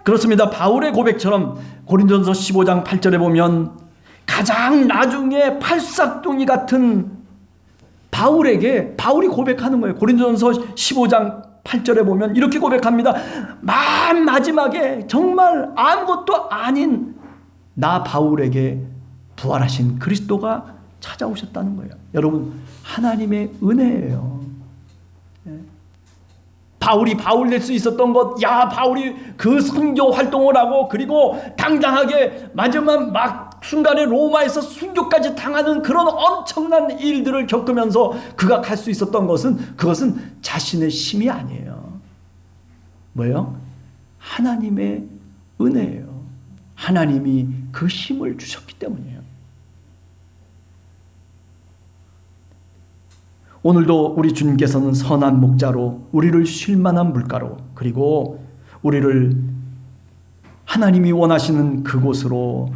그렇습니다. 바울의 고백처럼 고린도전서 15장 8절에 보면 가장 나중에 팔싹둥이 같은 바울이 고백하는 거예요. 고린도전서 15장 8절에 보면 이렇게 고백합니다. 맨 마지막에 정말 아무것도 아닌 나 바울에게 부활하신 그리스도가 찾아오셨다는 거예요. 여러분, 하나님의 은혜예요. 바울이 바울 될 수 있었던 것, 바울이 그 선교 활동을 하고 그리고 당당하게 마지막 순간에 로마에서 순교까지 당하는 그런 엄청난 일들을 겪으면서 그가 갈 수 있었던 그것은 자신의 힘이 아니에요. 뭐예요? 하나님의 은혜예요. 하나님이 그 힘을 주셨기 때문이에요. 오늘도 우리 주님께서는 선한 목자로, 우리를 쉴만한 물가로, 그리고 우리를 하나님이 원하시는 그곳으로,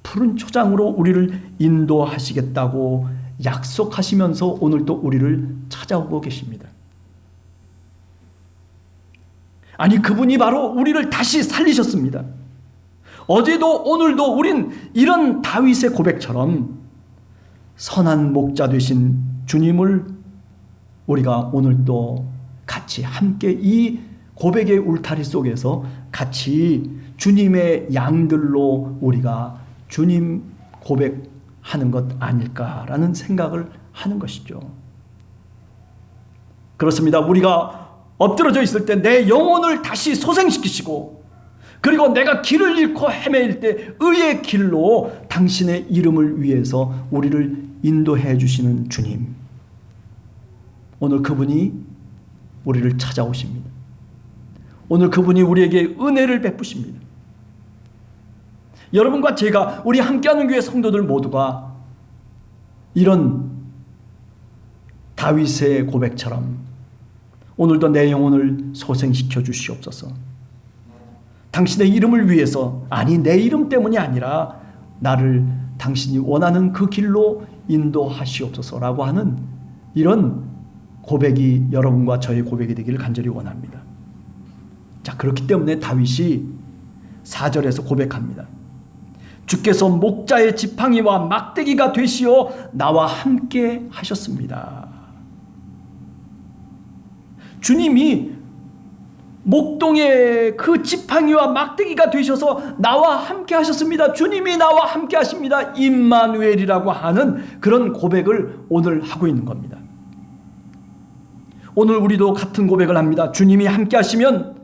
푸른 초장으로 우리를 인도하시겠다고 약속하시면서 오늘도 우리를 찾아오고 계십니다. 아니, 그분이 바로 우리를 다시 살리셨습니다. 어제도 오늘도 우린 이런 다윗의 고백처럼 선한 목자 되신 주님을 우리가 오늘도 같이 함께 이 고백의 울타리 속에서 같이 주님의 양들로 우리가 주님 고백하는 것 아닐까라는 생각을 하는 것이죠. 그렇습니다. 우리가 엎드러져 있을 때 내 영혼을 다시 소생시키시고, 그리고 내가 길을 잃고 헤매일 때 의의 길로 당신의 이름을 위해서 우리를 인도해 주시는 주님, 오늘 그분이 우리를 찾아오십니다. 오늘 그분이 우리에게 은혜를 베푸십니다. 여러분과 제가, 우리 함께하는 교회 성도들 모두가 이런 다윗의 고백처럼 오늘도 내 영혼을 소생시켜 주시옵소서. 당신의 이름을 위해서, 아니 내 이름 때문이 아니라 나를 당신이 원하는 그 길로 인도하시옵소서라고 하는 이런 고백이 여러분과 저의 고백이 되기를 간절히 원합니다. 자, 그렇기 때문에 다윗이 4절에서 고백합니다. 주께서 목자의 지팡이와 막대기가 되시어 나와 함께 하셨습니다. 주님이 목동의 그 지팡이와 막대기가 되셔서 나와 함께 하셨습니다. 주님이 나와 함께 하십니다. 임마누엘이라고 하는 그런 고백을 오늘 하고 있는 겁니다. 오늘 우리도 같은 고백을 합니다. 주님이 함께 하시면,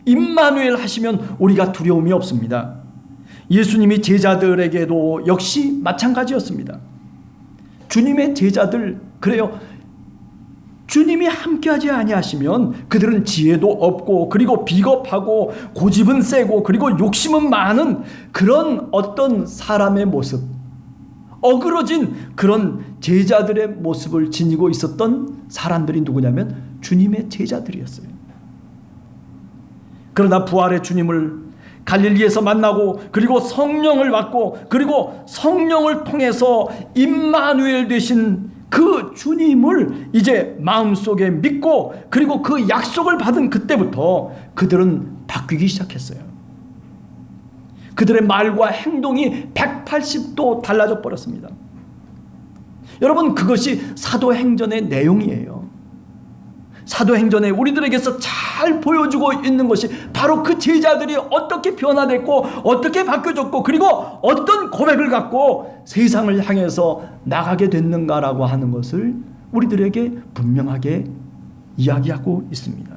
임마누엘 하시면 우리가 두려움이 없습니다. 예수님이 제자들에게도 역시 마찬가지였습니다. 주님의 제자들, 그래요. 주님이 함께하지 아니하시면 그들은 지혜도 없고, 그리고 비겁하고, 고집은 세고, 그리고 욕심은 많은 그런 어떤 사람의 모습, 어그러진 그런 제자들의 모습을 지니고 있었던 사람들이 누구냐면 주님의 제자들이었어요. 그러나 부활의 주님을 갈릴리에서 만나고, 그리고 성령을 받고, 그리고 성령을 통해서 임마누엘 되신 그 주님을 이제 마음속에 믿고, 그리고 그 약속을 받은 그때부터 그들은 바뀌기 시작했어요. 그들의 말과 행동이 180도 달라져 버렸습니다. 여러분, 그것이 사도행전의 내용이에요. 사도행전에 우리들에게서 잘 보여주고 있는 것이 바로 그 제자들이 어떻게 변화됐고, 어떻게 바뀌어졌고, 그리고 어떤 고백을 갖고 세상을 향해서 나가게 됐는가라고 하는 것을 우리들에게 분명하게 이야기하고 있습니다.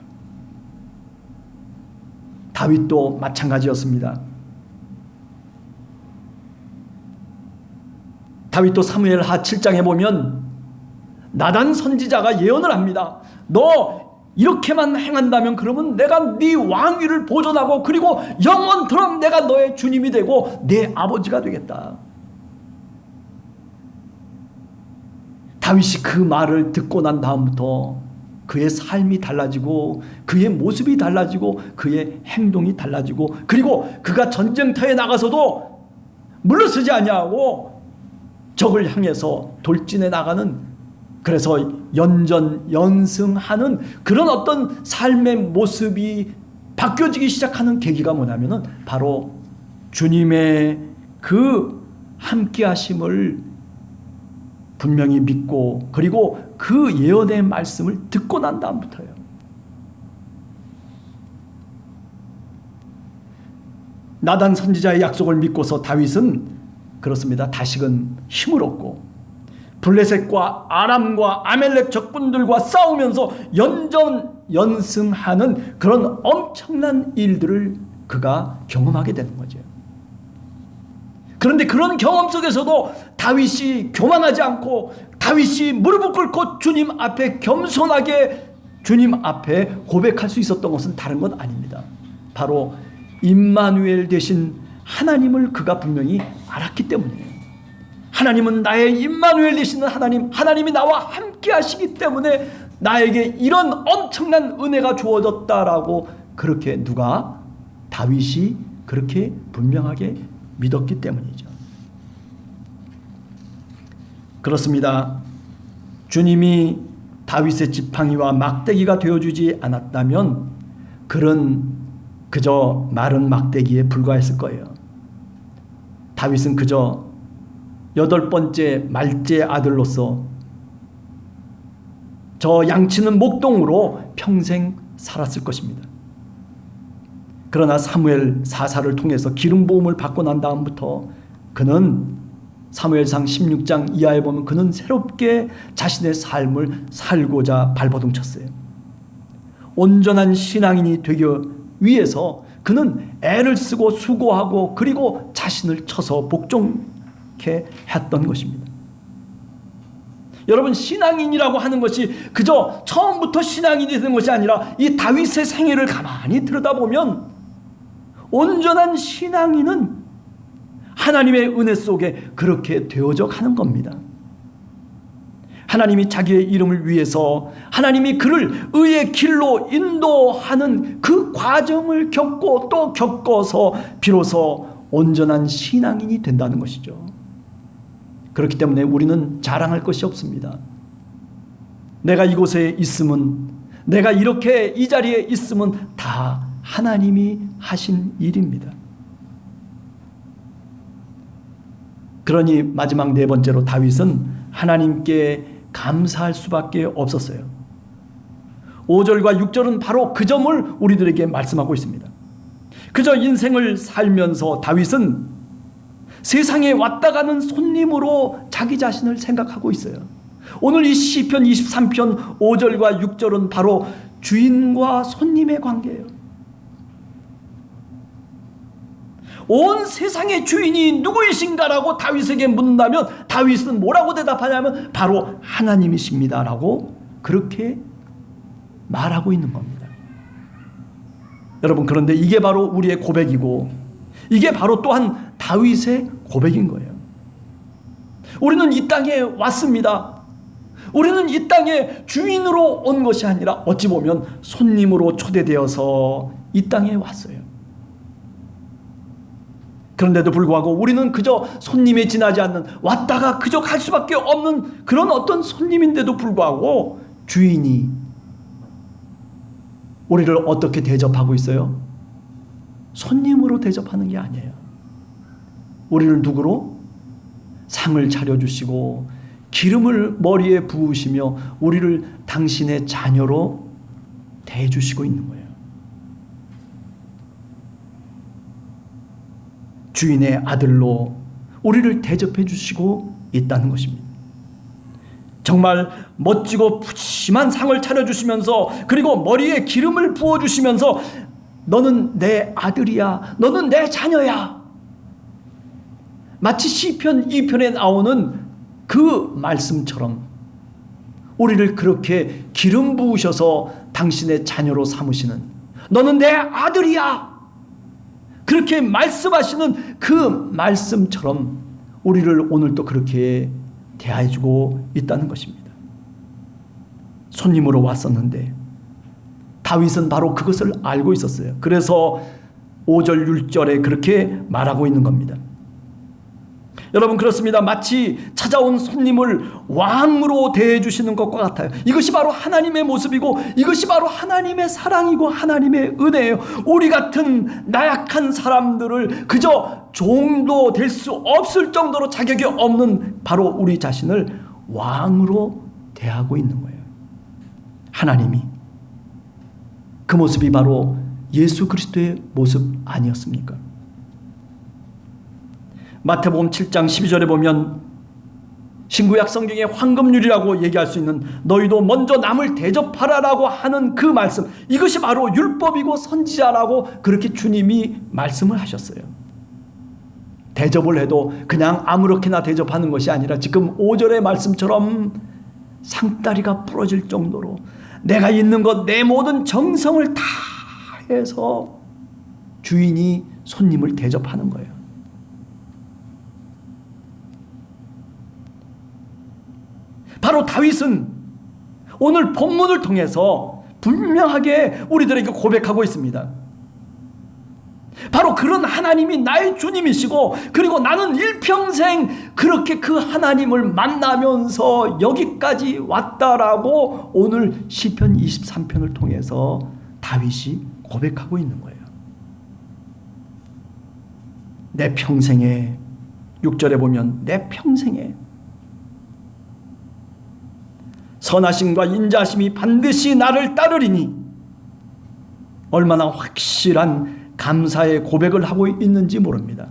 다윗도 마찬가지였습니다. 다윗도 사무엘하 7장에 보면 나단 선지자가 예언을 합니다. 너 이렇게만 행한다면 그러면 내가 네 왕위를 보존하고, 그리고 영원토록 내가 너의 주님이 되고 내 아버지가 되겠다. 다윗이 그 말을 듣고 난 다음부터 그의 삶이 달라지고, 그의 모습이 달라지고, 그의 행동이 달라지고, 그리고 그가 전쟁터에 나가서도 물러서지 아니하고 적을 향해서 돌진해 나가는, 그래서 연전연승하는 그런 어떤 삶의 모습이 바뀌어지기 시작하는 계기가 뭐냐면은 바로 주님의 그 함께하심을 분명히 믿고, 그리고 그 예언의 말씀을 듣고 난 다음부터요. 나단 선지자의 약속을 믿고서 다윗은 그렇습니다. 다시금 힘을 얻고 블레셋과 아람과 아멜렉 적군들과 싸우면서 연전연승하는 그런 엄청난 일들을 그가 경험하게 되는 거죠. 그런데 그런 경험 속에서도 다윗이 교만하지 않고, 다윗이 무릎을 꿇고 주님 앞에 겸손하게 주님 앞에 고백할 수 있었던 것은 다른 것 아닙니다. 바로 임마누엘 되신 하나님을 그가 분명히 알았기 때문이에요. 하나님은 나의 임마누엘 되시는 하나님, 하나님이 나와 함께 하시기 때문에 나에게 이런 엄청난 은혜가 주어졌다라고, 그렇게 누가? 다윗이 그렇게 분명하게 믿었기 때문이죠. 그렇습니다. 주님이 다윗의 지팡이와 막대기가 되어주지 않았다면 그는 그저 마른 막대기에 불과했을 거예요. 다윗은 그저 8번째 말제 아들로서 저 양치는 목동으로 평생 살았을 것입니다. 그러나 사무엘 사사를 통해서 기름 부음을 받고 난 다음부터 그는 사무엘상 16장 이하에 보면 그는 새롭게 자신의 삶을 살고자 발버둥쳤어요. 온전한 신앙인이 되기 위해서 그는 애를 쓰고 수고하고, 그리고 자신을 쳐서 복종케 했던 것입니다. 여러분, 신앙인이라고 하는 것이 그저 처음부터 신앙인이 되는 것이 아니라 이 다윗의 생애를 가만히 들여다보면 온전한 신앙인은 하나님의 은혜 속에 그렇게 되어져 가는 겁니다. 하나님이 자기의 이름을 위해서 하나님이 그를 의의 길로 인도하는 그 과정을 겪고 또 겪어서 비로소 온전한 신앙인이 된다는 것이죠. 그렇기 때문에 우리는 자랑할 것이 없습니다. 내가 이곳에 있음은, 내가 이렇게 이 자리에 있음은 다 하나님이 하신 일입니다. 그러니 마지막 4번째로 다윗은 하나님께 감사할 수밖에 없었어요. 5절과 6절은 바로 그 점을 우리들에게 말씀하고 있습니다. 그저 인생을 살면서 다윗은 세상에 왔다 가는 손님으로 자기 자신을 생각하고 있어요. 오늘 이 시편 23편 5절과 6절은 바로 주인과 손님의 관계예요. 온 세상의 주인이 누구이신가라고 다윗에게 묻는다면 다윗은 뭐라고 대답하냐면 바로 하나님이십니다라고 그렇게 말하고 있는 겁니다. 여러분, 그런데 이게 바로 우리의 고백이고 이게 바로 또한 다윗의 고백인 거예요. 우리는 이 땅에 왔습니다. 우리는 이 땅에 주인으로 온 것이 아니라 어찌 보면 손님으로 초대되어서 이 땅에 왔어요. 그런데도 불구하고 우리는 그저 손님에 지나지 않는, 왔다가 그저 갈 수밖에 없는 그런 어떤 손님인데도 불구하고 주인이 우리를 어떻게 대접하고 있어요? 손님으로 대접하는 게 아니에요. 우리를 누구로? 상을 차려주시고 기름을 머리에 부으시며 우리를 당신의 자녀로 대해주시고 있는 거예요. 주인의 아들로 우리를 대접해 주시고 있다는 것입니다. 정말 멋지고 푸짐한 상을 차려주시면서 그리고 머리에 기름을 부어주시면서 너는 내 아들이야, 너는 내 자녀야, 마치 시편 2편에 나오는 그 말씀처럼 우리를 그렇게 기름 부으셔서 당신의 자녀로 삼으시는, 너는 내 아들이야, 그렇게 말씀하시는 그 말씀처럼 우리를 오늘도 그렇게 대해주고 있다는 것입니다. 손님으로 왔었는데 다윗은 바로 그것을 알고 있었어요. 그래서 5절 6절에 그렇게 말하고 있는 겁니다. 여러분, 그렇습니다. 마치 찾아온 손님을 왕으로 대해주시는 것과 같아요. 이것이 바로 하나님의 모습이고 이것이 바로 하나님의 사랑이고 하나님의 은혜예요. 우리 같은 나약한 사람들을 그저 종도 될 수 없을 정도로 자격이 없는 바로 우리 자신을 왕으로 대하고 있는 거예요. 하나님이 그 모습이 바로 예수 그리스도의 모습 아니었습니까? 마태복음 7장 12절에 보면 신구약 성경의 황금률이라고 얘기할 수 있는 너희도 먼저 남을 대접하라라고 하는 그 말씀, 이것이 바로 율법이고 선지자라고 그렇게 주님이 말씀을 하셨어요. 대접을 해도 그냥 아무렇게나 대접하는 것이 아니라 지금 5절의 말씀처럼 상다리가 부러질 정도로 내가 있는 것, 내 모든 정성을 다 해서 주인이 손님을 대접하는 거예요. 바로 다윗은 오늘 본문을 통해서 분명하게 우리들에게 고백하고 있습니다. 바로 그런 하나님이 나의 주님이시고 그리고 나는 일평생 그렇게 그 하나님을 만나면서 여기까지 왔다라고 오늘 시편 23편을 통해서 다윗이 고백하고 있는 거예요. 내 평생에, 6절에 보면 내 평생에 선하심과 인자심이 반드시 나를 따르리니, 얼마나 확실한 감사의 고백을 하고 있는지 모릅니다.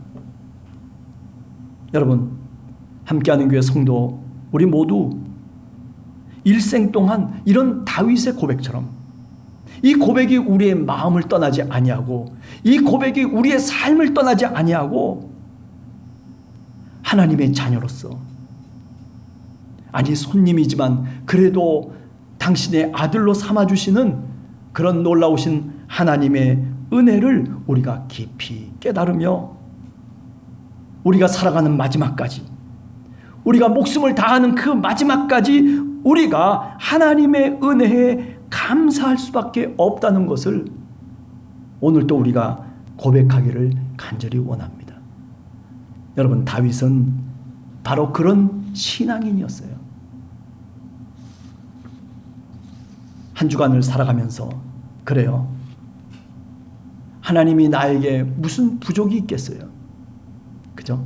여러분, 함께하는 교회 성도 우리 모두 일생 동안 이런 다윗의 고백처럼 이 고백이 우리의 마음을 떠나지 아니하고 이 고백이 우리의 삶을 떠나지 아니하고 하나님의 자녀로서, 아니 손님이지만 그래도 당신의 아들로 삼아주시는 그런 놀라우신 하나님의 은혜를 우리가 깊이 깨달으며 우리가 살아가는 마지막까지, 우리가 목숨을 다하는 그 마지막까지 우리가 하나님의 은혜에 감사할 수밖에 없다는 것을 오늘도 우리가 고백하기를 간절히 원합니다. 여러분, 다윗은 바로 그런 신앙인이었어요. 한 주간을 살아가면서 그래요. 하나님이 나에게 무슨 부족이 있겠어요? 그죠?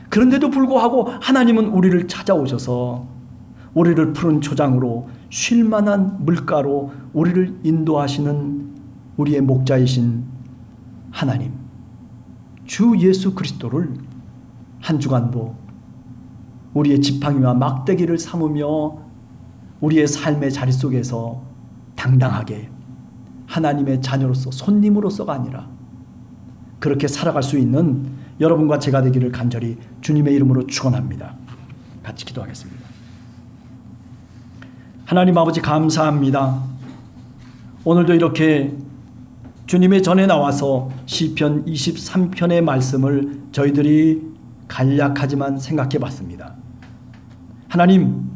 그런데도 불구하고 하나님은 우리를 찾아오셔서 우리를 푸른 초장으로 쉴 만한 물가로 우리를 인도하시는 우리의 목자이신 하나님, 주 예수 그리스도를 한 주간도 우리의 지팡이와 막대기를 삼으며 우리의 삶의 자리 속에서 당당하게 하나님의 자녀로서 손님으로서가 아니라 그렇게 살아갈 수 있는 여러분과 제가 되기를 간절히 주님의 이름으로 축원합니다. 같이 기도하겠습니다. 하나님 아버지 감사합니다. 오늘도 이렇게 주님의 전에 나와서 시편 23편의 말씀을 저희들이 간략하지만 생각해 봤습니다. 하나님은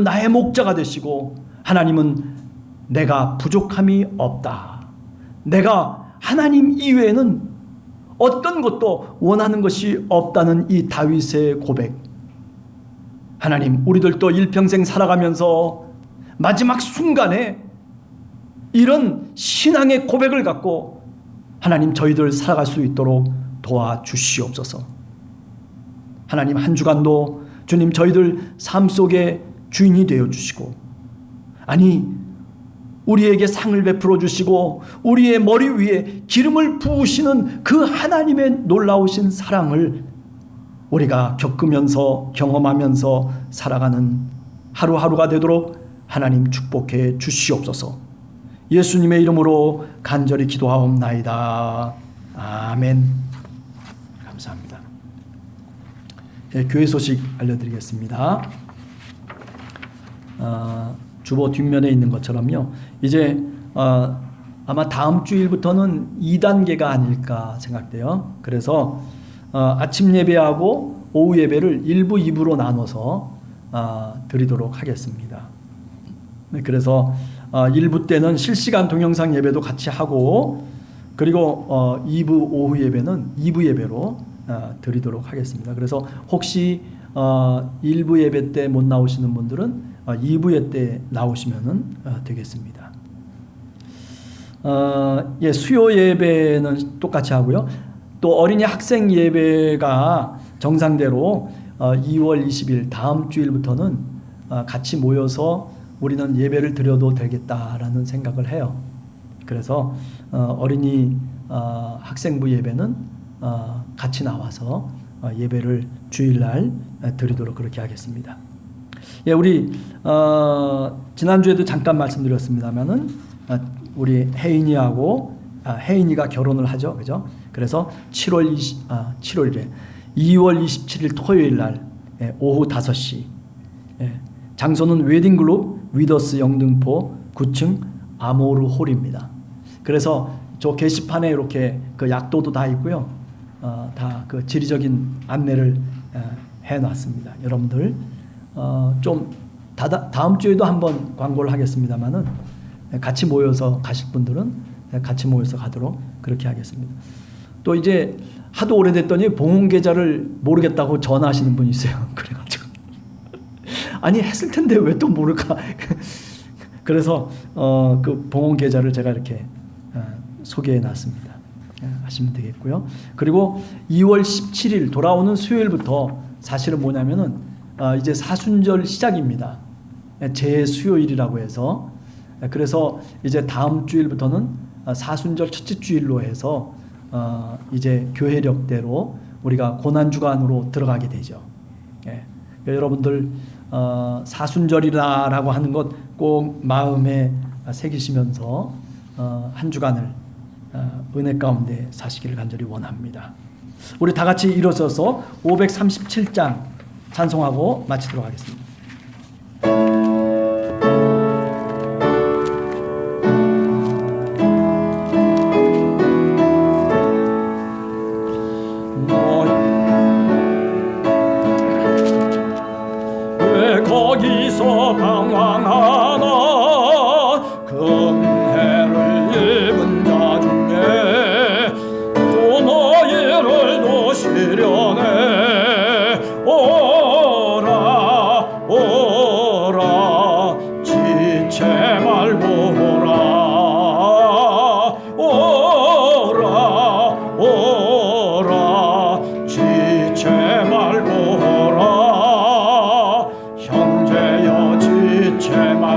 나의 목자가 되시고 하나님은 내가 부족함이 없다. 내가 하나님 이외에는 어떤 것도 원하는 것이 없다는 이 다윗의 고백. 하나님, 우리들도 일평생 살아가면서 마지막 순간에 이런 신앙의 고백을 갖고 하나님 저희들 살아갈 수 있도록 도와주시옵소서. 하나님, 한 주간도 주님 저희들 삶 속에 주인이 되어주시고, 아니 우리에게 상을 베풀어 주시고 우리의 머리 위에 기름을 부으시는 그 하나님의 놀라우신 사랑을 우리가 겪으면서 경험하면서 살아가는 하루하루가 되도록 하나님 축복해 주시옵소서. 예수님의 이름으로 간절히 기도하옵나이다. 아멘. 감사합니다. 네, 교회 소식 알려드리겠습니다. 주보 뒷면에 있는 것처럼요, 이제 아마 다음 주일부터는 2단계가 아닐까 생각돼요. 그래서 아침 예배하고 오후 예배를 1부, 2부로 나눠서 드리도록 하겠습니다. 네, 그래서 1부 때는 실시간 동영상 예배도 같이 하고, 그리고 2부 오후 예배는 2부 예배로 드리도록 하겠습니다. 그래서 혹시 1부 예배 때 못 나오시는 분들은 2부 예배 때 나오시면 되겠습니다. 예, 수요 예배는 똑같이 하고요. 또 어린이 학생 예배가 정상대로 2월 20일 다음 주일부터는 같이 모여서 우리는 예배를 드려도 되겠다라는 생각을 해요. 그래서 어린이 학생부 예배는 같이 나와서 예배를 주일날 드리도록 그렇게 하겠습니다. 예, 우리 지난주에도 잠깐 말씀드렸습니다만은 우리 혜인이가 결혼을 하죠, 그죠? 그래서 2월 27일 토요일 날 오후 5시, 장소는 웨딩글룹 위더스 영등포 9층 아모르 홀입니다. 그래서 저 게시판에 이렇게 그 약도도 다 있고요, 다 그 지리적인 안내를 해놨습니다. 여러분들 좀 다음 주에도 한번 광고를 하겠습니다만은 같이 모여서 가실 분들은 같이 모여서 가도록 그렇게 하겠습니다. 또 이제 하도 오래됐더니 봉헌 계좌를 모르겠다고 전화하시는 분이 있어요. 그래가지고 아니 했을 텐데 왜 또 모를까? 그래서 그 봉헌 계좌를 제가 이렇게 소개해놨습니다. 하시면 되겠고요. 그리고 2월 17일 돌아오는 수요일부터 사실은 뭐냐면은 이제 사순절 시작입니다. 제수요일이라고 해서, 그래서 이제 다음 주일부터는 사순절 첫째 주일로 해서 이제 교회력대로 우리가 고난주간으로 들어가게 되죠. 예. 여러분들 사순절이라고 하는 것 꼭 마음에 새기시면서 한 주간을 은혜 가운데 사시기를 간절히 원합니다. 우리 다 같이 일어서서 537장 찬송하고 마치도록 하겠습니다. 왜 거기서 방황하나 금해를 입은 자 중에 또 너희를 도시려네 오라 오라 지체 말고 오라 오라 오라 지체 말고 오라 형제여 지체 말고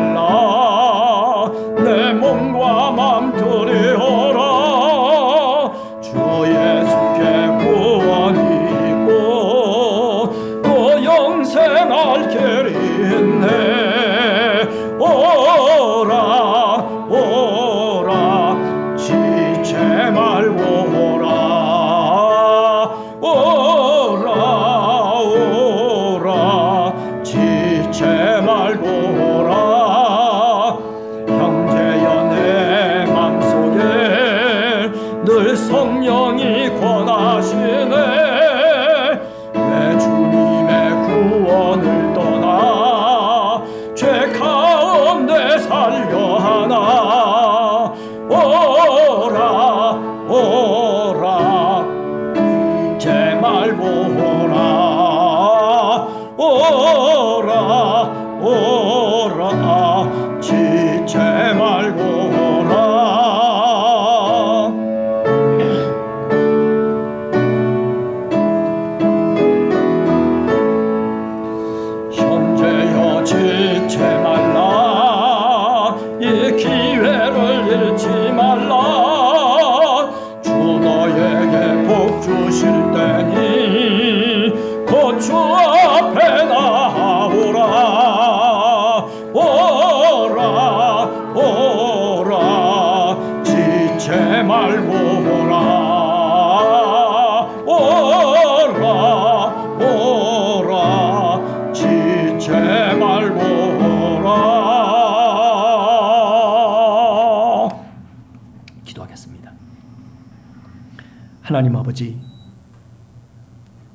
하나님 아버지,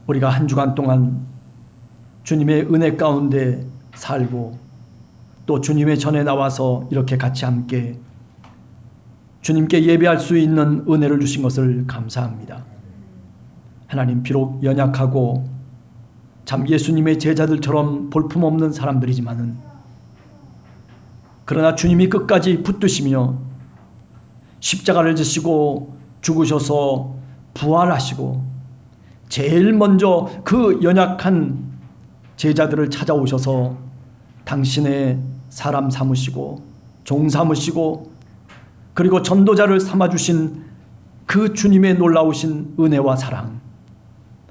우리가 한 주간 동안 주님의 은혜 가운데 살고 또 주님의 전에 나와서 이렇게 같이 함께 주님께 예배할 수 있는 은혜를 주신 것을 감사합니다. 하나님, 비록 연약하고 참 예수님의 제자들처럼 볼품없는 사람들이지만은 그러나 주님이 끝까지 붙드시며 십자가를 지시고 죽으셔서 부활하시고 제일 먼저 그 연약한 제자들을 찾아오셔서 당신의 사람 삼으시고 종 삼으시고 그리고 전도자를 삼아주신 그 주님의 놀라우신 은혜와 사랑,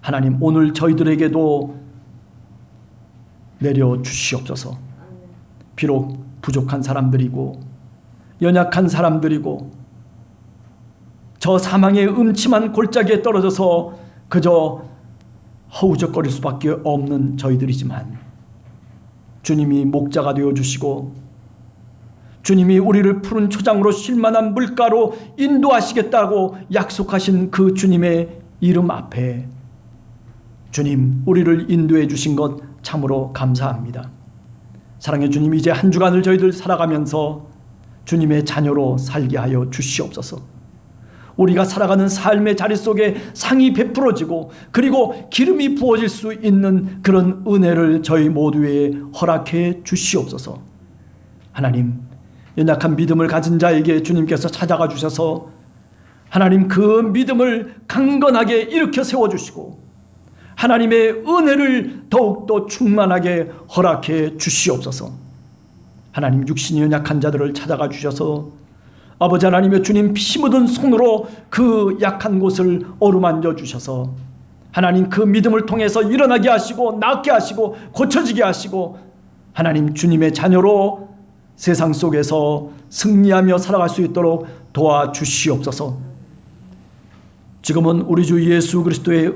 하나님 오늘 저희들에게도 내려주시옵소서. 비록 부족한 사람들이고 연약한 사람들이고 저 사망의 음침한 골짜기에 떨어져서 그저 허우적거릴 수밖에 없는 저희들이지만 주님이 목자가 되어주시고 주님이 우리를 푸른 초장으로 쉴만한 물가로 인도하시겠다고 약속하신 그 주님의 이름 앞에 주님, 우리를 인도해 주신 것 참으로 감사합니다. 사랑의 주님, 이제 한 주간을 저희들 살아가면서 주님의 자녀로 살게 하여 주시옵소서. 우리가 살아가는 삶의 자리 속에 상이 베풀어지고 그리고 기름이 부어질 수 있는 그런 은혜를 저희 모두에 허락해 주시옵소서. 하나님, 연약한 믿음을 가진 자에게 주님께서 찾아가 주셔서 하나님 그 믿음을 강건하게 일으켜 세워주시고 하나님의 은혜를 더욱더 충만하게 허락해 주시옵소서. 하나님, 육신이 연약한 자들을 찾아가 주셔서 아버지 하나님의 주님 피 묻은 손으로 그 약한 곳을 어루만져 주셔서 하나님 그 믿음을 통해서 일어나게 하시고 낫게 하시고 고쳐지게 하시고 하나님 주님의 자녀로 세상 속에서 승리하며 살아갈 수 있도록 도와주시옵소서. 지금은 우리 주 예수 그리스도의